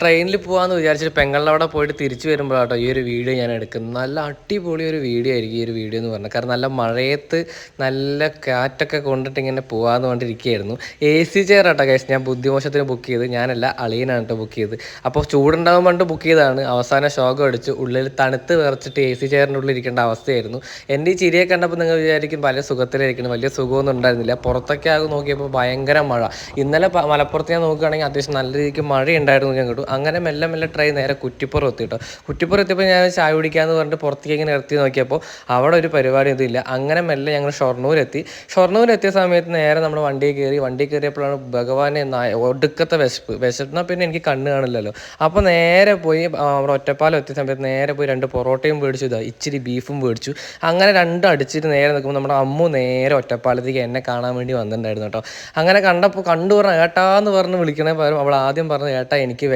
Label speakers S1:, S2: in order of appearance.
S1: ട്രെയിനിൽ പോകാമെന്ന് വിചാരിച്ചിട്ട് പെങ്ങളുടെ അവിടെ പോയിട്ട് തിരിച്ചു വരുമ്പോഴാട്ടോ ഈ ഒരു വീഡിയോ ഞാൻ എടുക്കുന്നത്. നല്ല അടിപൊളി ഒരു വീഡിയോ ആയിരിക്കും ഈ ഒരു വീഡിയോ എന്ന് പറഞ്ഞാൽ. കാരണം നല്ല മഴയത്ത് നല്ല കാറ്റൊക്കെ കൊണ്ടിട്ട് ഇങ്ങനെ പോകാമെന്ന് പറഞ്ഞിരിക്കുകയായിരുന്നു. AC ചെയർ ആട്ടോ ഗൈസ് ഞാൻ ബുദ്ധിമോശത്തിന് ബുക്ക് ചെയ്ത്. ഞാനല്ല, അളിയനാണ് കേട്ടോ ബുക്ക് ചെയ്ത്. അപ്പോൾ ചൂടുണ്ടാകാൻ വേണ്ടി ബുക്ക് ചെയ്തതാണ്. അവസാനം ശോകം അടിച്ചു. ഉള്ളിൽ തണുത്ത് വിറച്ചിട്ട് AC ചെയറിൻ്റെ ഉള്ളിൽ ഇരിക്കേണ്ട അവസ്ഥയായിരുന്നു. എൻ്റെ ഈ ചിരിയെ കണ്ടപ്പോൾ നിങ്ങൾ വിചാരിക്കും വലിയ സുഖത്തിലായിരിക്കണം. വലിയ സുഖമൊന്നും ഉണ്ടായിരുന്നില്ല. പുറത്തൊക്കെ ആകും നോക്കിയപ്പോൾ ഭയങ്കര മഴ. ഇന്നലെ മലപ്പുറത്ത് ഞാൻ നോക്കുകയാണെങ്കിൽ അത്യാവശ്യം നല്ല രീതിക്ക് മഴ ഉണ്ടായിരുന്നു. ഞാൻ കേട്ടു. അങ്ങനെ മെല്ലെ മെല്ലെ ട്രെയിൻ നേരെ കുറ്റിപ്പുറം എത്തി കേട്ടോ. കുറ്റിപ്പുറം എത്തിയപ്പോൾ ഞാൻ ചായ കുടിക്കാമെന്ന് പറഞ്ഞിട്ട് പുറത്തേക്ക് ഇങ്ങനെ നിർത്തി നോക്കിയപ്പോൾ അവിടെ ഒരു പരിപാടി ഒന്നും ഇല്ല. അങ്ങനെ മെല്ലെ ഞങ്ങൾ ഷൊർണൂരെത്തി. ഷൊർണൂരെത്തിയ സമയത്ത് നേരെ നമ്മൾ വണ്ടി കയറിയപ്പോഴാണ് ഭഗവാനെ ഒടുക്കത്തെ വിശന്നാൽ പിന്നെ എനിക്ക് കണ്ണ് കാണില്ലല്ലോ. അപ്പോൾ നേരെ പോയി നമ്മുടെ ഒറ്റപ്പാലം എത്തിയ സമയത്ത് നേരെ പോയി 2 പൊറോട്ടയും മേടിച്ചു, ഇച്ചിരി ബീഫും മേടിച്ചു. അങ്ങനെ രണ്ടും അടിച്ചിട്ട് നേരെ നിൽക്കുമ്പോൾ നമ്മുടെ അമ്മു നേരെ ഒറ്റപ്പാലത്തേക്ക് എന്നെ കാണാൻ വേണ്ടി വന്നിട്ടുണ്ടായിരുന്നു കേട്ടോ. അങ്ങനെ കണ്ടു പറഞ്ഞ ഏട്ടാന്ന് പറഞ്ഞ് വിളിക്കണേ പകരം അവൾ ആദ്യം പറഞ്ഞു, ഏട്ടാ എനിക്ക്